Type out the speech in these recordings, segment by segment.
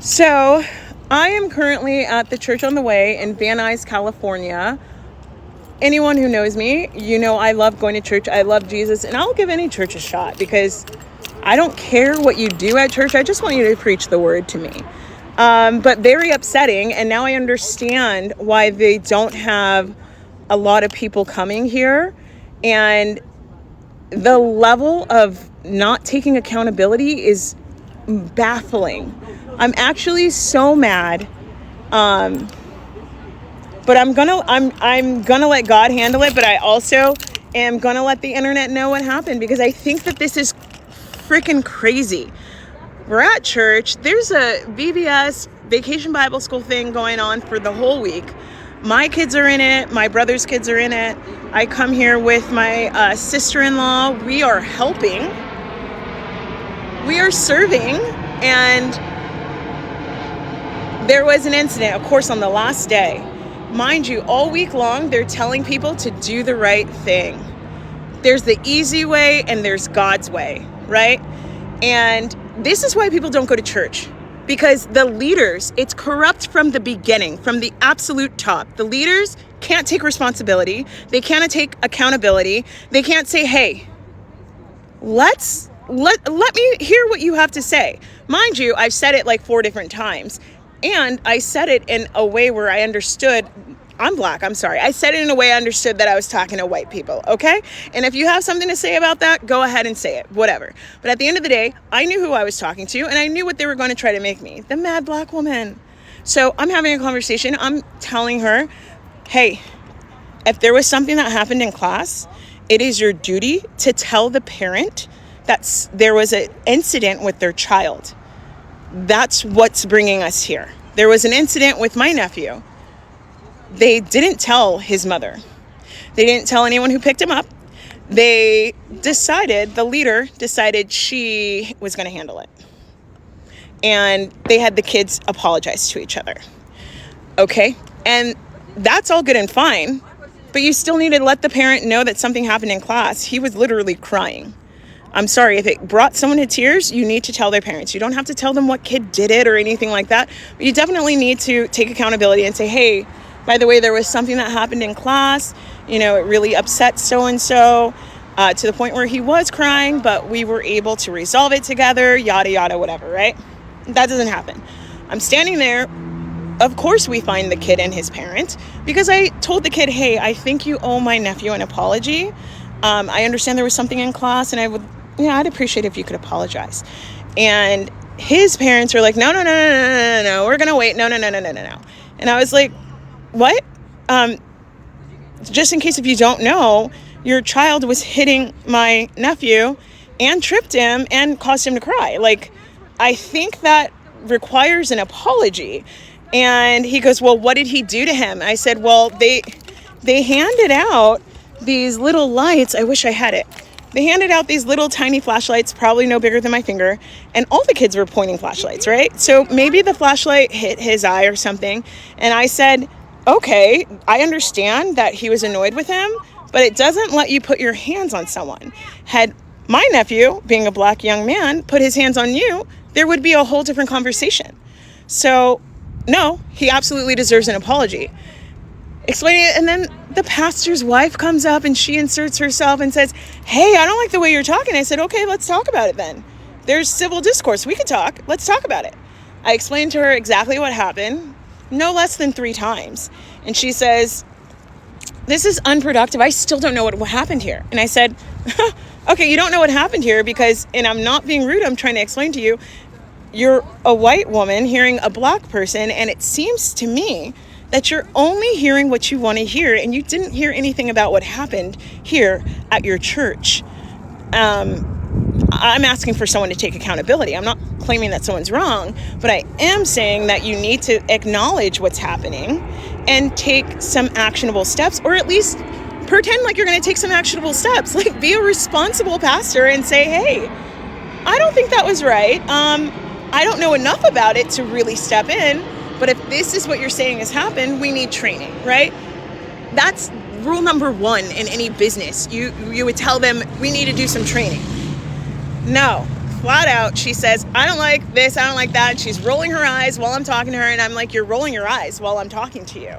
So I am currently at the Church on the Way in Van Nuys, California. Anyone who knows me, you know I love going to church. I love Jesus, and I'll give any church a shot because I don't care what you do at church. I just want you to preach the word to me. But very upsetting, and now I understand why they don't have a lot of people coming here. And the level of not taking accountability is baffling. I'm actually so mad. But I'm gonna let God handle it, but I also am gonna let the internet know what happened because I think that this is freaking crazy. We're at church. There's a VBS, Vacation Bible School thing going on for the whole week. My kids are in it. My brother's kids are in it. I come here with my sister-in-law. We are helping. We are serving. And there was an incident, of course, on the last day. Mind you, all week long, they're telling people to do the right thing. There's the easy way and there's God's way, right? And this is why people don't go to church. Because the leaders, it's corrupt from the beginning, from the absolute top. The leaders can't take responsibility. They can't take accountability. They can't say, hey, let me hear what you have to say. Mind you, I've said it like 4 different times. And I said it in a way where I understood, I'm black, I'm sorry. I said it in a way I understood that I was talking to white people, okay? And if you have something to say about that, go ahead and say it, whatever. But at the end of the day, I knew who I was talking to, and I knew what they were going to try to make me, the mad black woman. So I'm having a conversation. I'm telling her, hey, if there was something that happened in class, it is your duty to tell the parent that there was an incident with their child. That's what's bringing us here. There was an incident with my nephew. They didn't tell his mother. They didn't tell anyone who picked him up. The leader decided she was going to handle it. And they had the kids apologize to each other. Okay? And that's all good and fine. But you still need to let the parent know that something happened in class. He was literally crying. I'm sorry, if it brought someone to tears, you need to tell their parents. You don't have to tell them what kid did it or anything like that. But you definitely need to take accountability and say, hey, by the way, there was something that happened in class. You know, it really upset so-and-so to the point where he was crying, but we were able to resolve it together, yada, yada, whatever, right? That doesn't happen. I'm standing there. Of course, we find the kid and his parent because I told the kid, hey, I think you owe my nephew an apology. I understand there was something in class and I'd appreciate if you could apologize. And his parents were like, no, we're going to wait. No. And I was like, what? Just in case if you don't know, your child was hitting my nephew and tripped him and caused him to cry. Like, I think that requires an apology. And he goes, well, what did he do to him? I said, well, they handed out these little lights. I wish I had it. They handed out these little tiny flashlights, probably no bigger than my finger, and all the kids were pointing flashlights, right? So maybe the flashlight hit his eye or something, and I said, okay, I understand that he was annoyed with him, but it doesn't let you put your hands on someone. Had my nephew, being a black young man, put his hands on you, there would be a whole different conversation. So, no, he absolutely deserves an apology. Explaining it, and then the pastor's wife comes up and she inserts herself and says, hey, I don't like the way you're talking. I said, okay, let's talk about it then. There's civil discourse. We could talk. Let's talk about it. I explained to her exactly what happened, no less than 3 times. And she says, this is unproductive. I still don't know what happened here. And I said, okay, you don't know what happened here because, and I'm not being rude, I'm trying to explain to you, you're a white woman hearing a black person, and it seems to me that you're only hearing what you want to hear, and you didn't hear anything about what happened here at your church. I'm asking for someone to take accountability. I'm not claiming that someone's wrong, but I am saying that you need to acknowledge what's happening and take some actionable steps, or at least pretend like you're going to take some actionable steps. Like, be a responsible pastor and say, hey, I don't think that was right. I don't know enough about it to really step in. But if this is what you're saying has happened, we need training, right? That's rule number 1 in any business. You would tell them, we need to do some training. No, flat out, she says, I don't like this, I don't like that. And she's rolling her eyes while I'm talking to her. And I'm like, you're rolling your eyes while I'm talking to you.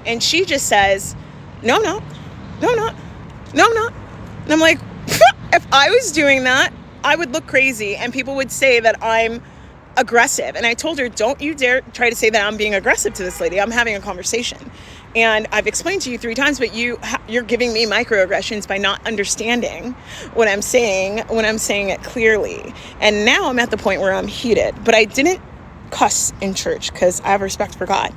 And she just says, no, I'm not. No, I'm not. No, I'm not. And I'm like, if I was doing that, I would look crazy and people would say that I'm aggressive. And I told her, don't you dare try to say that I'm being aggressive to this lady. I'm having a conversation. And I've explained to you 3 times, but you're giving me microaggressions by not understanding what I'm saying when I'm saying it clearly. And now I'm at the point where I'm heated. But I didn't cuss in church because I have respect for God,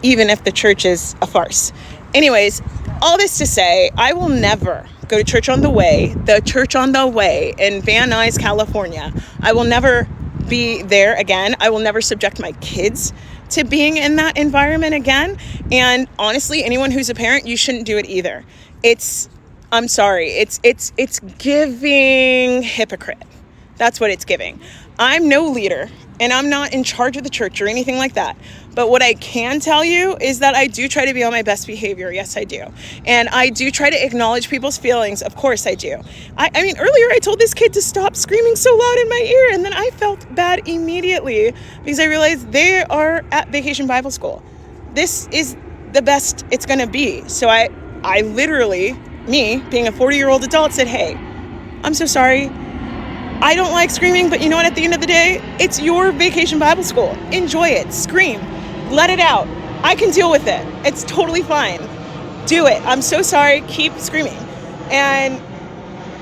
even if the church is a farce. Anyways, all this to say, I will never go to Church on the Way in Van Nuys, California. I will never be there again. I will never subject my kids to being in that environment again. And honestly, anyone who's a parent, you shouldn't do it either. I'm sorry, it's giving hypocrite. That's what it's giving. I'm no leader and I'm not in charge of the church or anything like that. But what I can tell you is that I do try to be on my best behavior. Yes, I do. And I do try to acknowledge people's feelings. Of course I do. I mean, earlier I told this kid to stop screaming so loud in my ear, and then I felt bad immediately because I realized they are at Vacation Bible School. This is the best it's going to be. So I literally, me being a 40-year-old adult, said, hey, I'm so sorry. I don't like screaming, but you know what? At the end of the day, it's your Vacation Bible School. Enjoy it. Scream. Let it out. I can deal with it. It's totally fine. Do it. I'm so sorry. Keep screaming. And,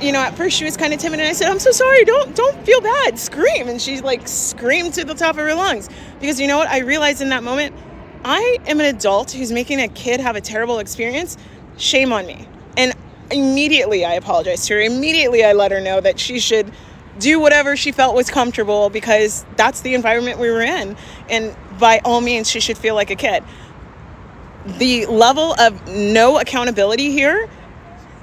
you know, at first she was kind of timid, and I said, I'm so sorry. Don't feel bad. Scream. And she like screamed to the top of her lungs. Because you know what? I realized in that moment, I am an adult who's making a kid have a terrible experience. Shame on me. And immediately I apologized to her. Immediately I let her know that she should do whatever she felt was comfortable because that's the environment we were in. And by all means, she should feel like a kid. The level of no accountability here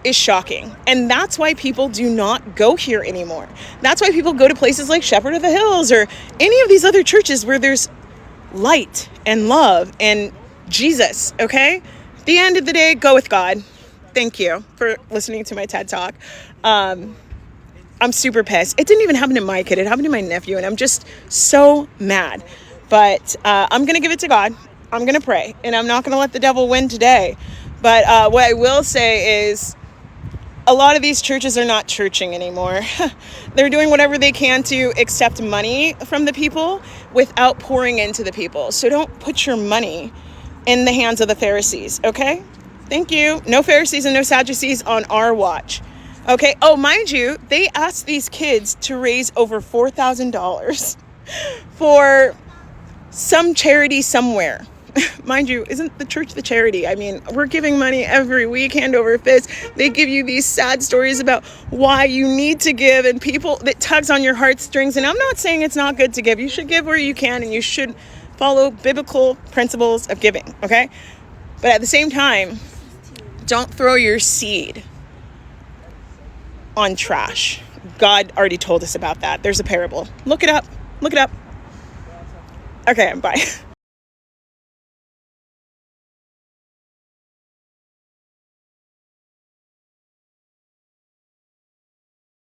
is shocking. And that's why people do not go here anymore. That's why people go to places like Shepherd of the Hills or any of these other churches where there's light and love and Jesus, okay? At the end of the day, go with God. Thank you for listening to my TED Talk. I'm super pissed. It didn't even happen to my kid. It happened to my nephew, and I'm just so mad. But I'm going to give it to God. I'm going to pray, and I'm not going to let the devil win today. But what I will say is a lot of these churches are not churching anymore. They're doing whatever they can to accept money from the people without pouring into the people. So don't put your money in the hands of the Pharisees, okay? Thank you. No Pharisees and no Sadducees on our watch. Okay. Oh, mind you, they asked these kids to raise over $4,000 for some charity somewhere. Mind you, isn't the church the charity? I mean, we're giving money every week, hand over fist. They give you these sad stories about why you need to give and people that tugs on your heartstrings. And I'm not saying it's not good to give. You should give where you can and you should follow biblical principles of giving. Okay. But at the same time, don't throw your seed on trash. God already told us about that. There's a parable. Look it up. Okay, bye.